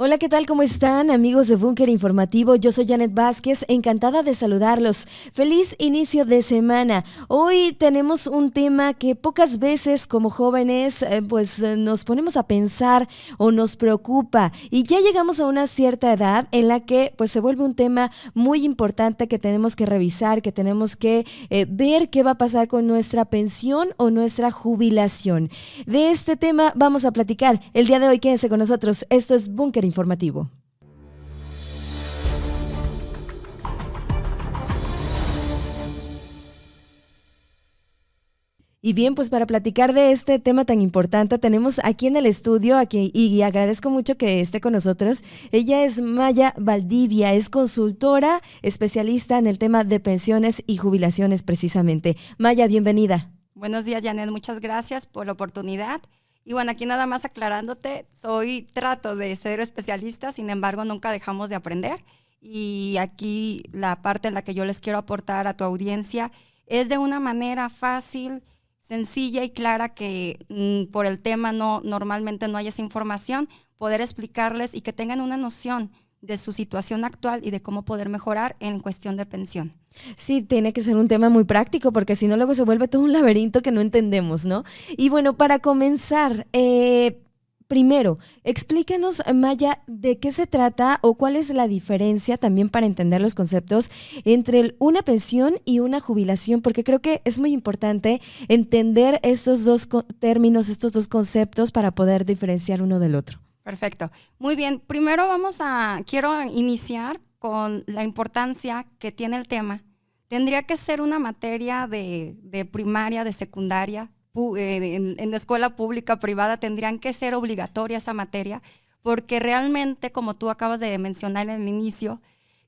Hola, ¿qué tal? ¿Cómo están, amigos de Búnker Informativo? Yo soy Janet Vázquez, encantada de saludarlos. Feliz inicio de semana. Hoy tenemos un tema que pocas veces como jóvenes nos ponemos a pensar o nos preocupa, y ya llegamos a una cierta edad en la que pues se vuelve un tema muy importante que tenemos que revisar, que tenemos que ver qué va a pasar con nuestra pensión o nuestra jubilación. De este tema vamos a platicar el día de hoy. Quédense con nosotros. Esto es Búnker Informativo. Y bien, pues para platicar de este tema tan importante, tenemos aquí en el estudio, y agradezco mucho que esté con nosotros. Ella es Maya Valdivia, es consultora especialista en el tema de pensiones y jubilaciones precisamente. Maya, bienvenida. Buenos días, Janet, muchas gracias por la oportunidad. Y bueno, aquí nada más aclarándote, trato de ser especialista, sin embargo, nunca dejamos de aprender. Y aquí la parte en la que yo les quiero aportar a tu audiencia es de una manera fácil, sencilla y clara que por el tema normalmente no hay esa información, poder explicarles y que tengan una noción de su situación actual y de cómo poder mejorar en cuestión de pensión. Sí, tiene que ser un tema muy práctico, porque si no luego se vuelve todo un laberinto que no entendemos, ¿no? Y bueno, para comenzar, primero, explícanos, Maya, de qué se trata o cuál es la diferencia, también para entender los conceptos, entre una pensión y una jubilación, porque creo que es muy importante entender estos dos términos, estos dos conceptos, para poder diferenciar uno del otro. Perfecto. Muy bien. Primero quiero iniciar con la importancia que tiene el tema. Tendría que ser una materia de primaria, de secundaria, en la escuela pública, privada, tendrían que ser obligatoria esa materia, porque realmente, como tú acabas de mencionar en el inicio,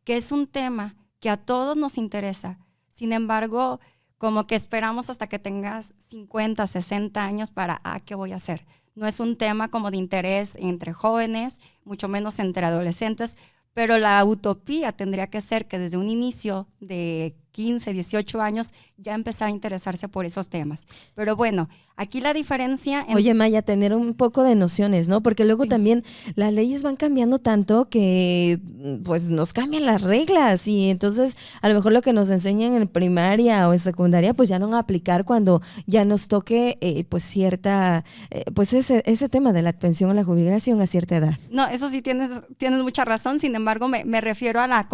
que es un tema que a todos nos interesa. Sin embargo, como que esperamos hasta que tengas 50, 60 años para, ¿qué voy a hacer? No es un tema como de interés entre jóvenes, mucho menos entre adolescentes, pero la utopía tendría que ser que desde un inicio de 15, 18 años ya empezar a interesarse por esos temas. Pero bueno, aquí la diferencia... Oye, Maya, tener un poco de nociones, ¿no? Porque luego también las leyes van cambiando tanto que pues nos cambian las reglas, y entonces a lo mejor lo que nos enseñan en primaria o en secundaria pues ya no van a aplicar cuando ya nos toque ese tema de la pensión o la jubilación a cierta edad. No, eso sí tienes mucha razón, sin embargo me refiero a la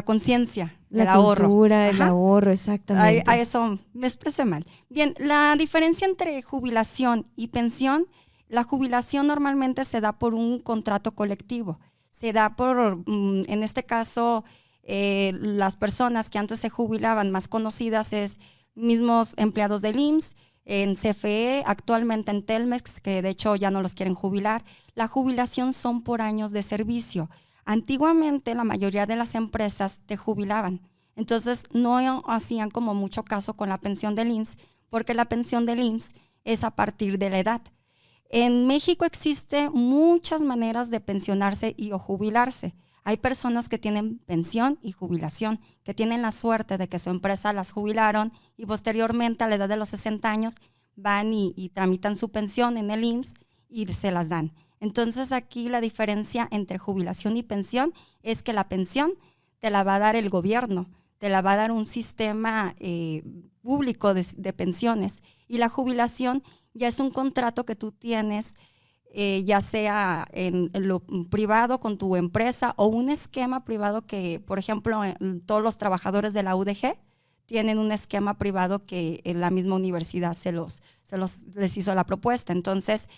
conciencia. El ahorro. El ahorro, exactamente. A eso me expresé mal. Bien, la diferencia entre jubilación y pensión, la jubilación normalmente se da por un contrato colectivo. Se da en este caso, las personas que antes se jubilaban, más conocidas es mismos empleados del IMSS, en CFE, actualmente en Telmex, que de hecho ya no los quieren jubilar. La jubilación son por años de servicio. Antiguamente la mayoría de las empresas te jubilaban, entonces no hacían como mucho caso con la pensión del IMSS, porque la pensión del IMSS es a partir de la edad. En México existen muchas maneras de pensionarse o jubilarse. Hay personas que tienen pensión y jubilación, que tienen la suerte de que su empresa las jubilaron y posteriormente a la edad de los 60 años van y tramitan su pensión en el IMSS y se las dan. Entonces aquí la diferencia entre jubilación y pensión es que la pensión te la va a dar el gobierno, te la va a dar un sistema público de pensiones, y la jubilación ya es un contrato que tú tienes, ya sea en lo privado con tu empresa o un esquema privado que, por ejemplo, todos los trabajadores de la UDG tienen un esquema privado que en la misma universidad les hizo la propuesta. Entonces,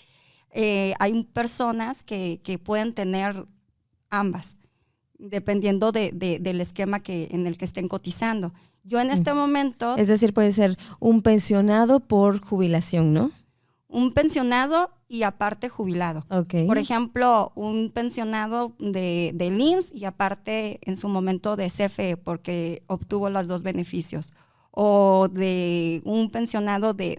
hay personas que pueden tener ambas, dependiendo del esquema en el que estén cotizando. Yo en este momento... Es decir, puede ser un pensionado por jubilación, ¿no? Un pensionado y aparte jubilado. Okay. Por ejemplo, un pensionado del IMSS y aparte en su momento de CFE, porque obtuvo los dos beneficios. O de un pensionado de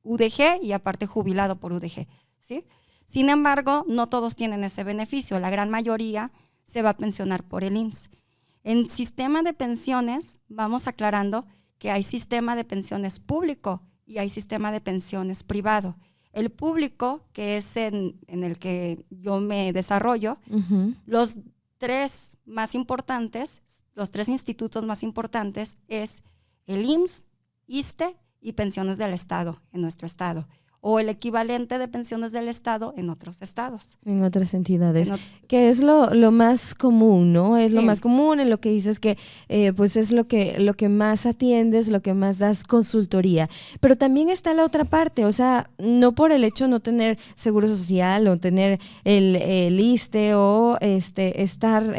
UDG y aparte jubilado por UDG, ¿sí? Sin embargo, no todos tienen ese beneficio. La gran mayoría se va a pensionar por el IMSS. En sistema de pensiones, vamos aclarando que hay sistema de pensiones público y hay sistema de pensiones privado. El público, que es en el que yo me desarrollo, los tres más importantes, los tres institutos más importantes es el IMSS, ISSSTE y Pensiones del Estado en nuestro estado, o el equivalente de pensiones del Estado en otros estados. En otras entidades, que es lo más común, ¿no? Es lo más común en lo que dices que pues es lo que más atiendes, lo que más das consultoría. Pero también está la otra parte, o sea, no por el hecho de no tener seguro social o tener el ISSSTE o estar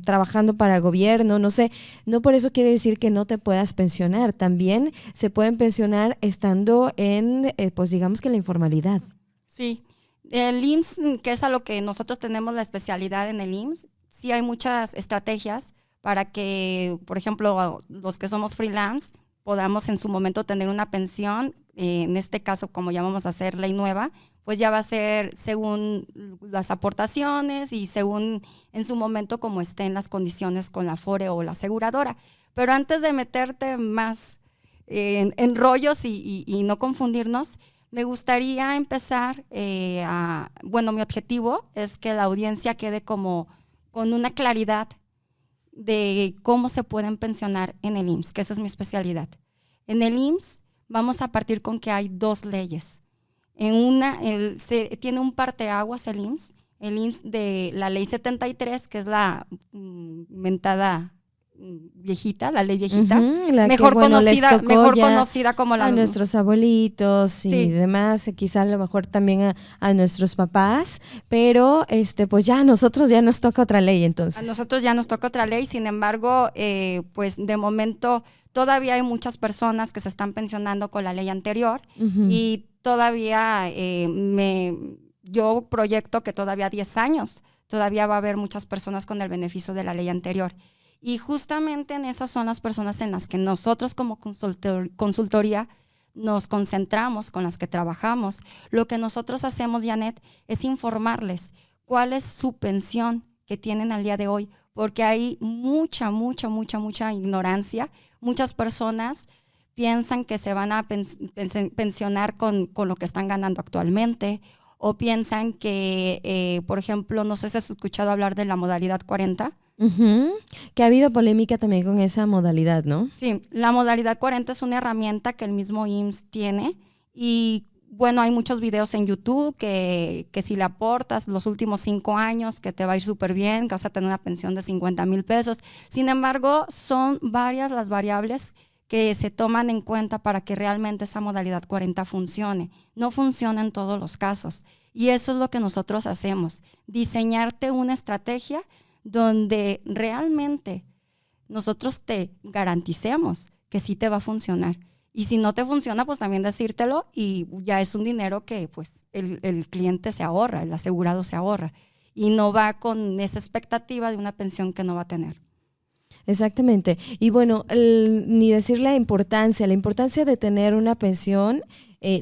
trabajando para el gobierno, no sé, no por eso quiere decir que no te puedas pensionar. También se pueden pensionar estando en, pues digamos que la informalidad. Sí, el IMSS, que es a lo que nosotros tenemos la especialidad en el IMSS, sí hay muchas estrategias para que, por ejemplo, los que somos freelance podamos en su momento tener una pensión. En este caso, como ya vamos a hacer ley nueva, pues ya va a ser según las aportaciones y según en su momento como estén las condiciones con la Afore o la aseguradora. Pero antes de meterte más en rollos y no confundirnos, me gustaría empezar mi objetivo es que la audiencia quede como con una claridad de cómo se pueden pensionar en el IMSS, que esa es mi especialidad. En el IMSS vamos a partir con que hay dos leyes. Tiene un parteaguas el IMSS de la ley 73, que es la mentada viejita, la ley viejita, mejor conocida como la... A nuestros abuelitos y demás, quizá a lo mejor también a nuestros papás, pero pues ya a nosotros ya nos toca otra ley entonces. A nosotros ya nos toca otra ley, sin embargo, pues de momento todavía hay muchas personas que se están pensionando con la ley anterior y todavía yo proyecto que todavía 10 años, todavía va a haber muchas personas con el beneficio de la ley anterior. Y justamente en esas son las personas en las que nosotros como consultoría nos concentramos, con las que trabajamos. Lo que nosotros hacemos, Janet, es informarles cuál es su pensión que tienen al día de hoy, porque hay mucha ignorancia. Muchas personas piensan que se van a pensionar con lo que están ganando actualmente, o piensan que, por ejemplo, no sé si has escuchado hablar de la modalidad 40. Que ha habido polémica también con esa modalidad, ¿no? Sí, la modalidad 40 es una herramienta que el mismo IMSS tiene y bueno, hay muchos videos en YouTube que si le aportas los últimos 5 años que te va a ir súper bien, que vas a tener una pensión de 50,000 pesos. Sin embargo, son varias las variables que se toman en cuenta para que realmente esa modalidad 40 funcione. No funciona en todos los casos y eso es lo que nosotros hacemos, diseñarte una estrategia donde realmente nosotros te garanticemos que sí te va a funcionar. Y si no te funciona, pues también decírtelo y ya es un dinero que pues el cliente se ahorra, el asegurado se ahorra y no va con esa expectativa de una pensión que no va a tener. Exactamente. Y bueno, ni decir la importancia de tener una pensión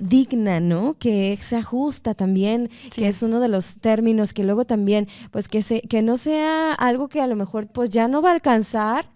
digna, ¿no? Que se ajusta también, que es uno de los términos que luego también, pues que no sea algo que a lo mejor pues ya no va a alcanzar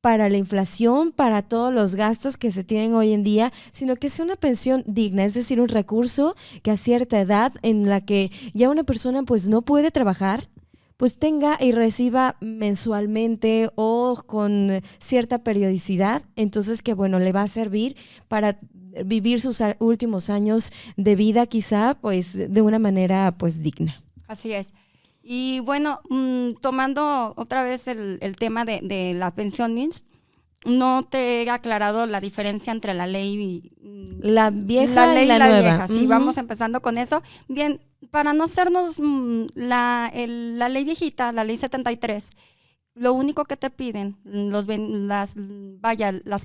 para la inflación, para todos los gastos que se tienen hoy en día, sino que sea una pensión digna, es decir, un recurso que a cierta edad en la que ya una persona pues no puede trabajar, pues tenga y reciba mensualmente o con cierta periodicidad, entonces que bueno, le va a servir para vivir sus últimos años de vida quizá pues de una manera pues digna. Así es. Y bueno, tomando otra vez el tema de la pensión IMSS, no te he aclarado la diferencia entre la ley la vieja y la nueva. Vieja. Sí, vamos empezando con eso. Bien, para no hacernos la ley viejita, la ley 73, lo único que te piden, las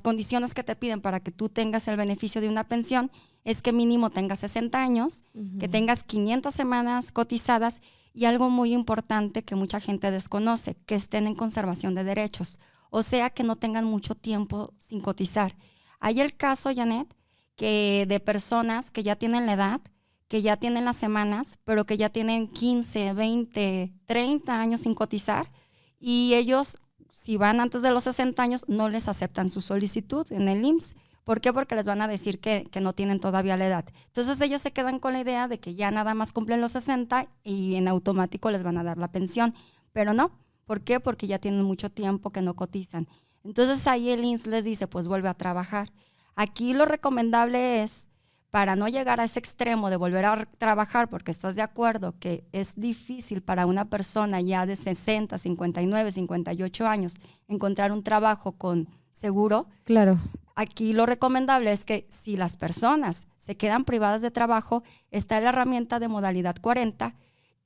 condiciones que te piden para que tú tengas el beneficio de una pensión es que mínimo tengas 60 años, que tengas 500 semanas cotizadas y algo muy importante que mucha gente desconoce, que estén en conservación de derechos, o sea que no tengan mucho tiempo sin cotizar. Hay el caso, Janet, que de personas que ya tienen la edad, que ya tienen las semanas, pero que ya tienen 15, 20, 30 años sin cotizar y ellos, si van antes de los 60 años, no les aceptan su solicitud en el IMSS ¿Por qué? Porque les van a decir que no tienen todavía la edad. Entonces ellos se quedan con la idea de que ya nada más cumplen los 60 y en automático les van a dar la pensión. Pero no. ¿Por qué? Porque ya tienen mucho tiempo que no cotizan. Entonces ahí el IMSS les dice, pues vuelve a trabajar. Aquí lo recomendable es, para no llegar a ese extremo de volver a trabajar, porque estás de acuerdo que es difícil para una persona ya de 60, 59, 58 años encontrar un trabajo con seguro. Claro. Aquí lo recomendable es que si las personas se quedan privadas de trabajo, está la herramienta de modalidad 40,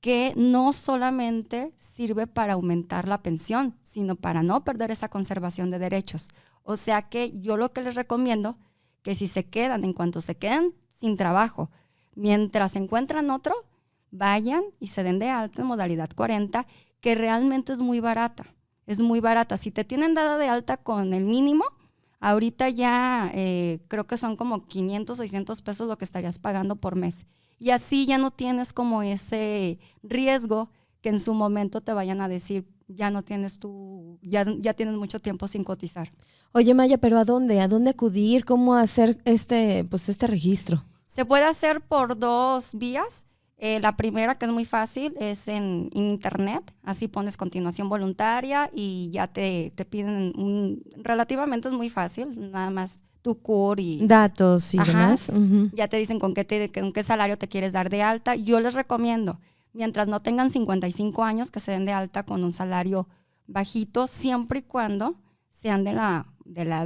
que no solamente sirve para aumentar la pensión, sino para no perder esa conservación de derechos. O sea que yo lo que les recomiendo, que si se quedan, en cuanto se queden sin trabajo, mientras encuentran otro, vayan y se den de alta en modalidad 40, que realmente es muy barata. Es muy barata. Si te tienen dada de alta con el mínimo, ahorita ya creo que son como 500, 600 pesos lo que estarías pagando por mes. Y así ya no tienes como ese riesgo que en su momento te vayan a decir, ya no tienes ya tienes mucho tiempo sin cotizar. Oye, Maya, pero ¿a dónde? ¿A dónde acudir? ¿Cómo hacer este registro? Se puede hacer por dos vías. La primera, que es muy fácil, es en internet. Así pones continuación voluntaria y ya te piden relativamente es muy fácil, nada más tu CUR y datos y demás. Uh-huh. Ya te dicen con qué salario te quieres dar de alta. Yo les recomiendo, mientras no tengan 55 años, que se den de alta con un salario bajito, siempre y cuando sean de la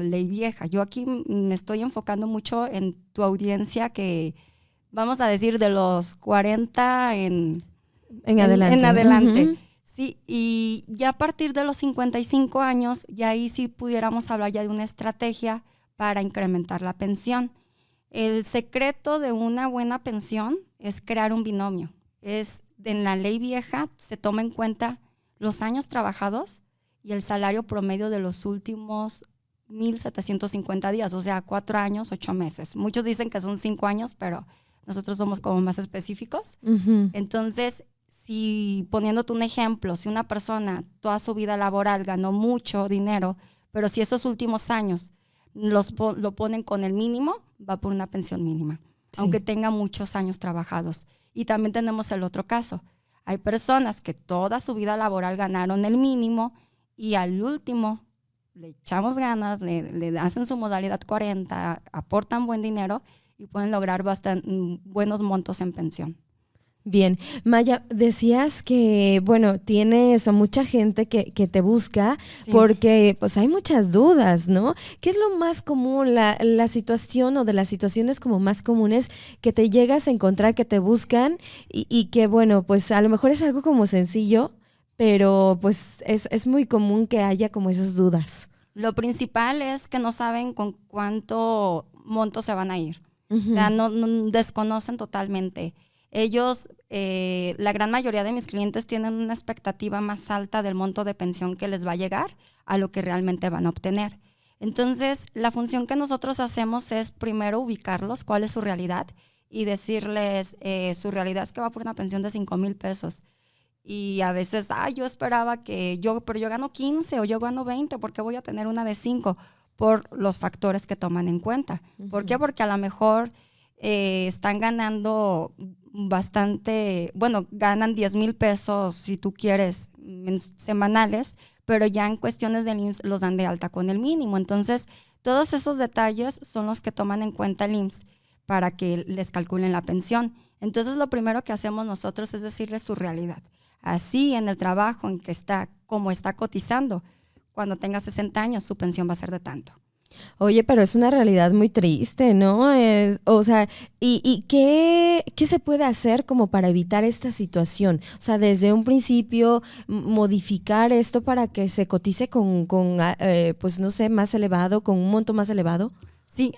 ley vieja. Yo aquí me estoy enfocando mucho en tu audiencia, que vamos a decir de los 40 en adelante. Uh-huh. Sí, y ya a partir de los 55 años, ya ahí sí pudiéramos hablar ya de una estrategia para incrementar la pensión. El secreto de una buena pensión es crear un binomio. En la ley vieja se toma en cuenta los años trabajados y el salario promedio de los últimos 1,750 días, o sea, 4 años, 8 meses. Muchos dicen que son 5 años, pero nosotros somos como más específicos. Uh-huh. Entonces, poniéndote un ejemplo, si una persona toda su vida laboral ganó mucho dinero, pero si esos últimos años lo ponen con el mínimo, va por una pensión mínima, sí, aunque tenga muchos años trabajados. Y también tenemos el otro caso. Hay personas que toda su vida laboral ganaron el mínimo y al último le echamos ganas, le hacen su modalidad 40, aportan buen dinero y pueden lograr buenos montos en pensión. Bien, Maya, decías que, bueno, tienes a mucha gente que te busca, sí, porque pues hay muchas dudas, ¿no? ¿Qué es lo más común, la situación o de las situaciones como más comunes que te llegas a encontrar, que te buscan y que, bueno, pues a lo mejor es algo como sencillo, pero pues es muy común que haya como esas dudas? Lo principal es que no saben con cuánto monto se van a ir. Uh-huh. O sea, no desconocen totalmente. Ellos, la gran mayoría de mis clientes tienen una expectativa más alta del monto de pensión que les va a llegar a lo que realmente van a obtener. Entonces, la función que nosotros hacemos es primero ubicarlos, cuál es su realidad, y decirles, su realidad es que va por una pensión de 5,000 pesos. Y a veces, yo esperaba pero yo gano 15 o yo gano 20, ¿por qué voy a tener una de 5? Por los factores que toman en cuenta. Uh-huh. ¿Por qué? Porque a lo mejor están ganando bastante, bueno, ganan 10,000 pesos si tú quieres semanales, pero ya en cuestiones del IMSS los dan de alta con el mínimo. Entonces, todos esos detalles son los que toman en cuenta el IMSS para que les calculen la pensión. Entonces, lo primero que hacemos nosotros es decirles su realidad. Así, en el trabajo en que está, como está cotizando, cuando tenga 60 años, su pensión va a ser de tanto. Oye, pero es una realidad muy triste, ¿no? O sea, ¿y qué se puede hacer como para evitar esta situación? O sea, desde un principio, modificar esto para que se cotice con pues no sé, más elevado, con un monto más elevado. Sí,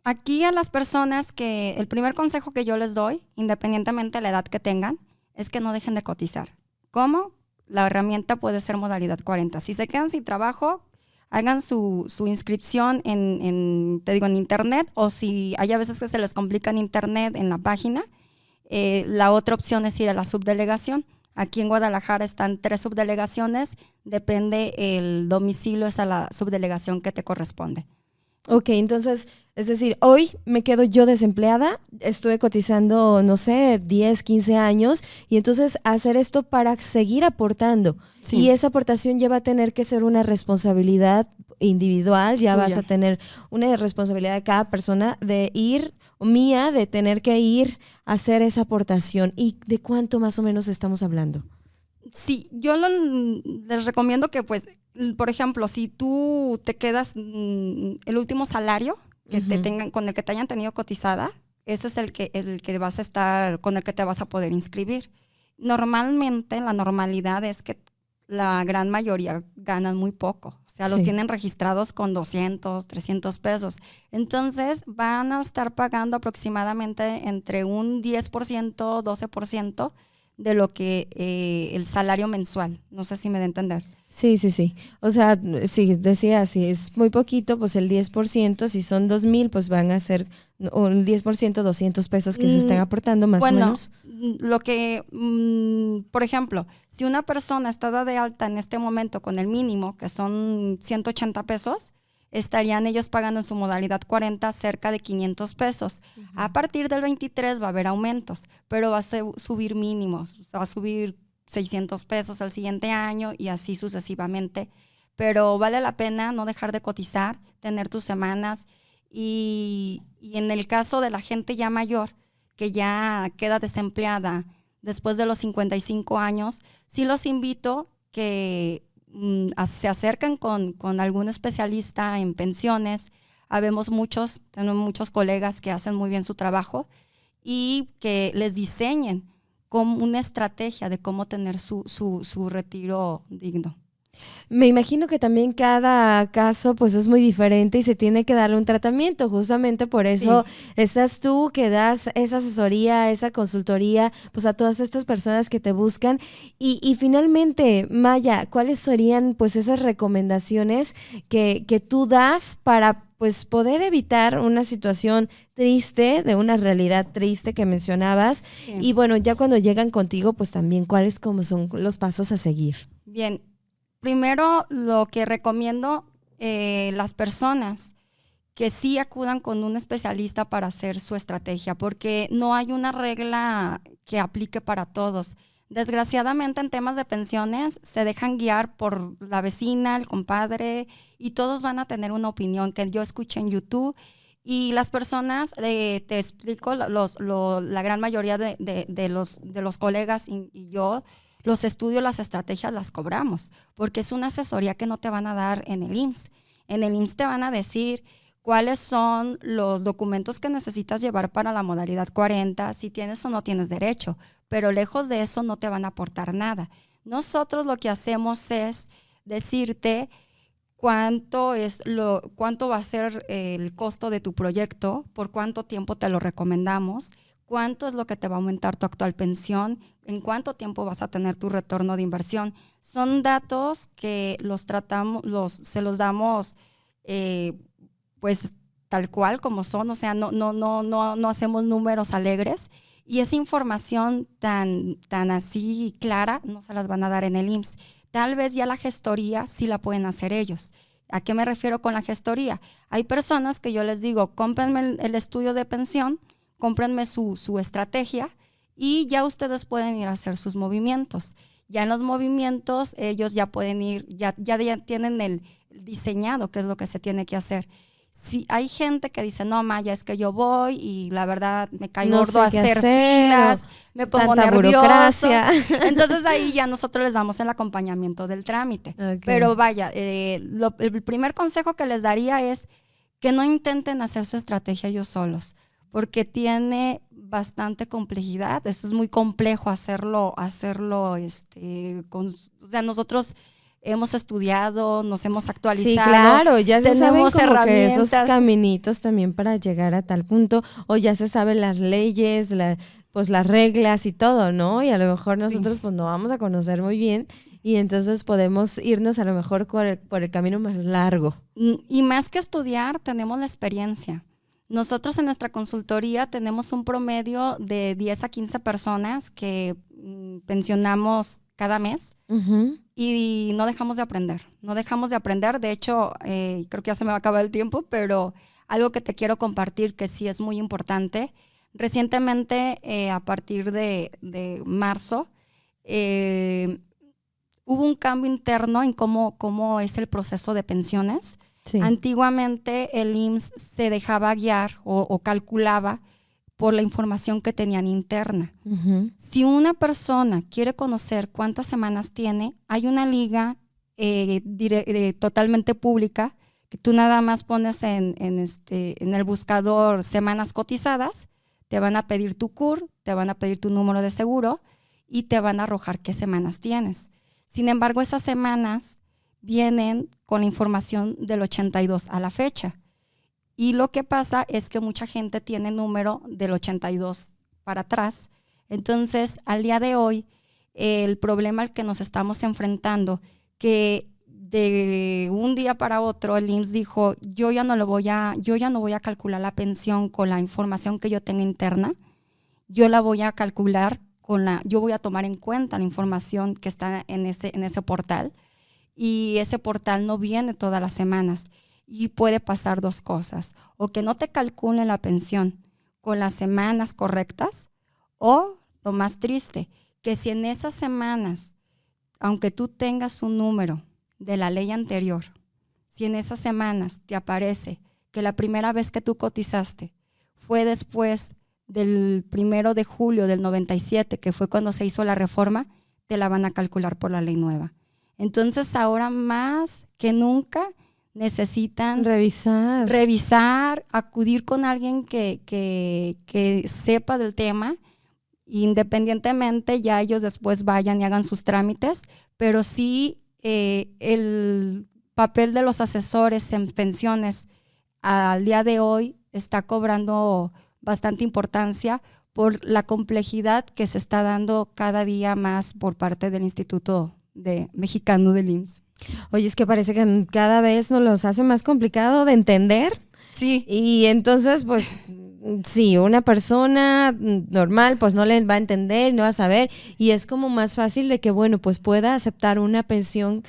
aquí a las personas el primer consejo que yo les doy, independientemente de la edad que tengan, es que no dejen de cotizar. ¿Cómo? La herramienta puede ser modalidad 40. Si se quedan sin trabajo, hagan su inscripción en internet, o si hay a veces que se les complica en internet, en la página, la otra opción es ir a la subdelegación. Aquí en Guadalajara están 3 subdelegaciones, depende el domicilio, es a la subdelegación que te corresponde. Ok, entonces, es decir, hoy me quedo yo desempleada, estuve cotizando, no sé, 10, 15 años, y entonces hacer esto para seguir aportando. Y Sí, esa aportación ya va a tener que ser una responsabilidad individual, ya vas tuya. a tener una responsabilidad de cada persona de ir, o mía, de tener que ir a hacer esa aportación. ¿Y de cuánto más o menos estamos hablando? Sí, les recomiendo que, pues, por ejemplo, si tú te quedas el último salario que te Ujú. tengan, con el que te hayan tenido cotizada, ese es el que vas a estar, con el que te vas a poder inscribir. Normalmente, la normalidad es que la gran mayoría ganan muy poco. O sea, los Sí. tienen registrados con 200, 300 pesos. Entonces, van a estar pagando aproximadamente entre un 10%, 12% de lo que el salario mensual. No sé si me da a entender. Sí, sí, sí. O sea, sí, decía, si es muy poquito, pues el 10%, si son 2,000, pues van a ser un 10%, 200 pesos que se están Mm, aportando más o bueno, menos. por ejemplo, si una persona está dada de alta en este momento con el mínimo, que son 180 pesos, estarían ellos pagando en su modalidad 40 cerca de 500 pesos. A partir del 23 va a haber aumentos, pero va a subir mínimos, va a subir 600 pesos al siguiente año y así sucesivamente. Pero vale la pena no dejar de cotizar, tener tus semanas y en el caso de la gente ya mayor, que ya queda desempleada después de los 55 años, sí los invito que se acerquen con algún especialista en pensiones. Habemos muchos, tenemos muchos colegas que hacen muy bien su trabajo y que les diseñen como una estrategia de cómo tener su retiro digno. Me imagino que también cada caso pues es muy diferente y se tiene que darle un tratamiento. Justamente por Sí, eso estás tú que das esa asesoría, esa consultoría, pues a todas estas personas que te buscan. Y finalmente, Maya, ¿cuáles serían pues esas recomendaciones que tú das para pues poder evitar una situación triste, de una realidad triste que mencionabas? sí. Y bueno, ya cuando llegan contigo, pues también cuáles como son los pasos a seguir. Bien, primero lo que recomiendo las personas que sí acudan con un especialista para hacer su estrategia, porque no hay una regla que aplique para todos. Desgraciadamente en temas de pensiones se dejan guiar por la vecina, el compadre, y todos van a tener una opinión que yo escuché en YouTube. Y las personas, te explico, la gran mayoría de los colegas y yo, los estudios, las estrategias las cobramos, porque es una asesoría que no te van a dar en el IMSS. En el IMSS te van a decir cuáles son los documentos que necesitas llevar para la modalidad 40, si tienes o no tienes derecho, pero lejos de eso no te van a aportar nada. Nosotros lo que hacemos es decirte cuánto va a ser el costo de tu proyecto, por cuánto tiempo te lo recomendamos, cuánto es lo que te va a aumentar tu actual pensión, en cuánto tiempo vas a tener tu retorno de inversión. Son datos que los tratamos, se los damos eh, pues tal cual como son, o sea, no hacemos números alegres y esa información tan así clara no se las van a dar en el IMSS. Tal vez ya la gestoría sí la pueden hacer ellos. ¿A qué me refiero con la gestoría? Hay personas que yo les digo, cómprenme el estudio de pensión, cómprenme su estrategia y ya ustedes pueden ir a hacer sus movimientos. Ya en los movimientos ellos ya pueden ir, ya tienen el diseñado qué es lo que se tiene que hacer. Si hay gente que dice, no, Maya, es que yo voy y la verdad me cae No gordo sé qué hacer hacer o filas, me pongo tanta nervioso. burocracia. Entonces ahí ya nosotros les damos el acompañamiento del trámite. Ok. Pero vaya, el primer consejo que les daría es que no intenten hacer su estrategia ellos solos, porque tiene bastante complejidad. Eso es muy complejo hacerlo, o sea, nosotros hemos estudiado, nos hemos Sí, actualizado, claro, ya se saben tenemos como que esos herramientas. caminitos también para llegar a tal punto, o ya se saben las leyes, pues las reglas y todo, ¿no? Y a lo mejor Sí. nosotros pues no vamos a conocer muy bien y entonces podemos irnos a lo mejor por el camino más largo. Y más que estudiar, tenemos la experiencia. Nosotros en nuestra consultoría tenemos un promedio de 10 a 15 personas que pensionamos cada mes. Ujú. y no dejamos de aprender, no dejamos de aprender. De hecho, creo que ya se me va a acabar el tiempo, pero algo que te quiero compartir que sí es muy importante. Recientemente, a partir de marzo, hubo un cambio interno en cómo es el proceso de pensiones. Sí. Antiguamente el IMSS se dejaba guiar o calculaba por la información que tenían interna. Uh-huh. Si una persona quiere conocer cuántas semanas tiene, hay una liga totalmente pública que tú nada más pones en el buscador semanas cotizadas, te van a pedir tu CUR, te van a pedir tu número de seguro y te van a arrojar qué semanas tienes. Sin embargo, esas semanas vienen con la información del 82 a la fecha. Y lo que pasa es que mucha gente tiene número del 82 para atrás. Entonces, al día de hoy, el problema al que nos estamos enfrentando, que de un día para otro el IMSS dijo, yo ya no voy a calcular la pensión con la información que yo tenga interna, yo la voy a calcular yo voy a tomar en cuenta la información que está en ese portal, y ese portal no viene todas las semanas. Y puede pasar dos cosas: o que no te calculen la pensión con las semanas correctas, o lo más triste, que si en esas semanas, aunque tú tengas un número de la ley anterior, si en esas semanas te aparece que la primera vez que tú cotizaste fue después del 1 de julio del 97, que fue cuando se hizo la reforma, te la van a calcular por la ley nueva. Entonces ahora más que nunca necesitan revisar, acudir con alguien que sepa del tema, independientemente ya ellos después vayan y hagan sus trámites, pero sí el papel de los asesores en pensiones al día de hoy está cobrando bastante importancia por la complejidad que se está dando cada día más por parte del Instituto Mexicano del IMSS. Oye, es que parece que cada vez nos los hace más complicado de entender. Sí. Y entonces, pues, sí, una persona normal, pues no le va a entender, no va a saber. Y es como más fácil de que, bueno, pues pueda aceptar una pensión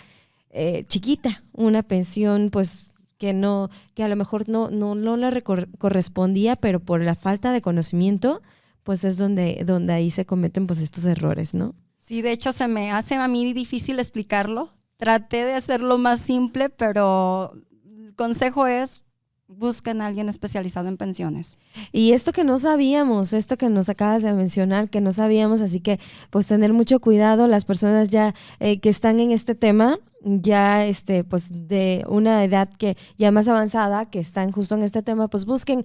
chiquita, una pensión, pues, que a lo mejor no le correspondía, pero por la falta de conocimiento, pues es donde ahí se cometen, pues, estos errores, ¿no? Sí, de hecho se me hace a mí difícil explicarlo. Traté de hacerlo más simple, pero el consejo es: busquen a alguien especializado en pensiones. Y esto que no sabíamos, esto que nos acabas de mencionar, que no sabíamos, así que pues tener mucho cuidado, las personas ya que están en este tema, ya pues de una edad que ya más avanzada, que están justo en este tema, pues busquen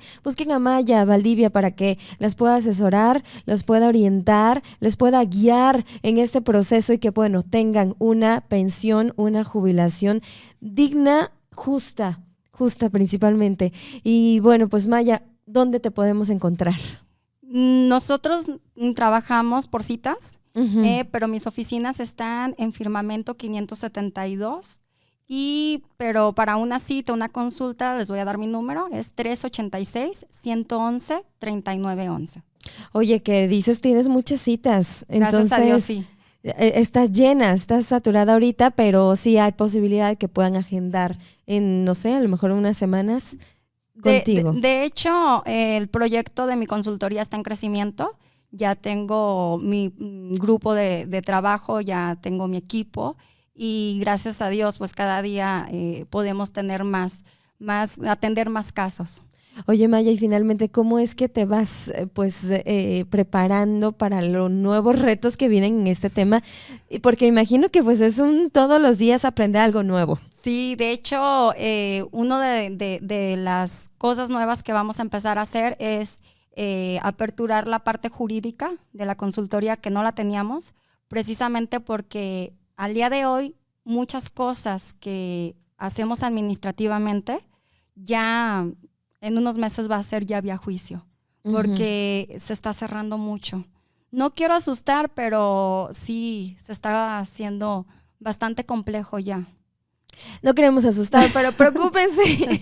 a Maya Valdivia para que las pueda asesorar, las pueda orientar, les pueda guiar en este proceso y que, bueno, tengan una pensión, una jubilación digna, justa principalmente. Y bueno, pues Maya, ¿dónde te podemos encontrar? Nosotros trabajamos por citas, Uh-huh. pero mis oficinas están en Firmamento 572, pero para una cita, una consulta, les voy a dar mi número, es 386-111-3911. Oye, que dices tienes muchas citas, entonces Gracias a Dios, sí. Estás llena, estás saturada ahorita, pero sí hay posibilidad de que puedan agendar en, no sé, a lo mejor unas semanas contigo. De hecho, el proyecto de mi consultoría está en crecimiento. Ya tengo mi grupo de trabajo, ya tengo mi equipo, y gracias a Dios, pues cada día podemos tener atender más casos. Oye, Maya, y finalmente, ¿cómo es que te vas preparando para los nuevos retos que vienen en este tema? Porque imagino que pues es todos los días aprender algo nuevo. Sí, de hecho, uno de las cosas nuevas que vamos a empezar a hacer es aperturar la parte jurídica de la consultoría, que no la teníamos, precisamente porque al día de hoy muchas cosas que hacemos administrativamente ya en unos meses va a ser ya vía juicio, porque se está cerrando mucho. No quiero asustar, pero sí se está haciendo bastante complejo ya. No queremos asustar, pero preocúpense,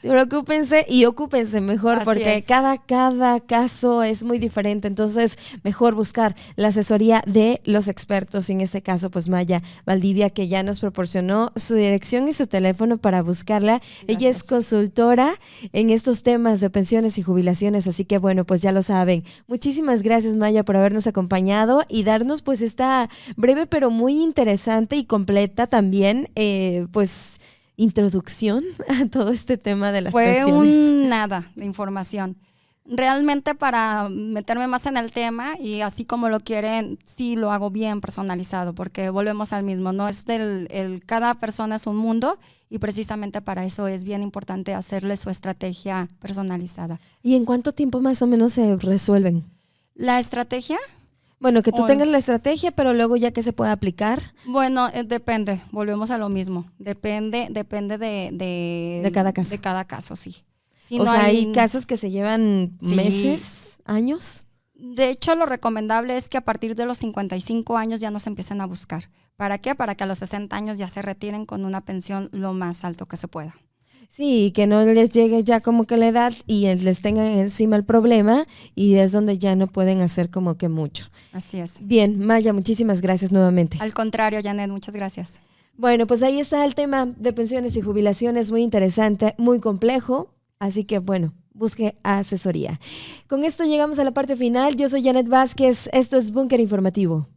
preocúpense y ocúpense mejor, Así porque es. cada caso es muy diferente, entonces mejor buscar la asesoría de los expertos, en este caso pues Maya Valdivia, que ya nos proporcionó su dirección y su teléfono para buscarla. Ella es Gracias. consultora en estos temas de pensiones y jubilaciones, así que bueno, pues ya lo saben. Muchísimas gracias, Maya, por habernos acompañado y darnos pues esta breve pero muy interesante y completa también pues introducción a todo este tema de las Fue pensiones. un nada de información. Realmente para meterme más en el tema y así como lo quieren, sí lo hago bien personalizado, porque volvemos al mismo, no es cada persona es un mundo y precisamente para eso es bien importante hacerle su estrategia personalizada. ¿Y en cuánto tiempo más o menos se resuelven? La estrategia, Bueno, que tú o- tengas la estrategia, pero luego ya que se pueda aplicar bueno, depende, volvemos a lo mismo, depende de cada caso. de cada caso, sí. Si O no sea, hay casos que se llevan Sí. meses, años. De hecho, lo recomendable es que a partir de los 55 años ya nos empiecen a buscar. ¿Para qué? Para que a los 60 años ya se retiren con una pensión lo más alto que se pueda. Sí, que no les llegue ya como que la edad y les tengan encima el problema y es donde ya no pueden hacer como que mucho. Así es. Bien, Maya, muchísimas gracias nuevamente. Al contrario, Janet, muchas gracias. Bueno, pues ahí está el tema de pensiones y jubilaciones, muy interesante, muy complejo, así que bueno, busque asesoría. Con esto llegamos a la parte final. Yo soy Janet Vázquez, esto es Búnker Informativo.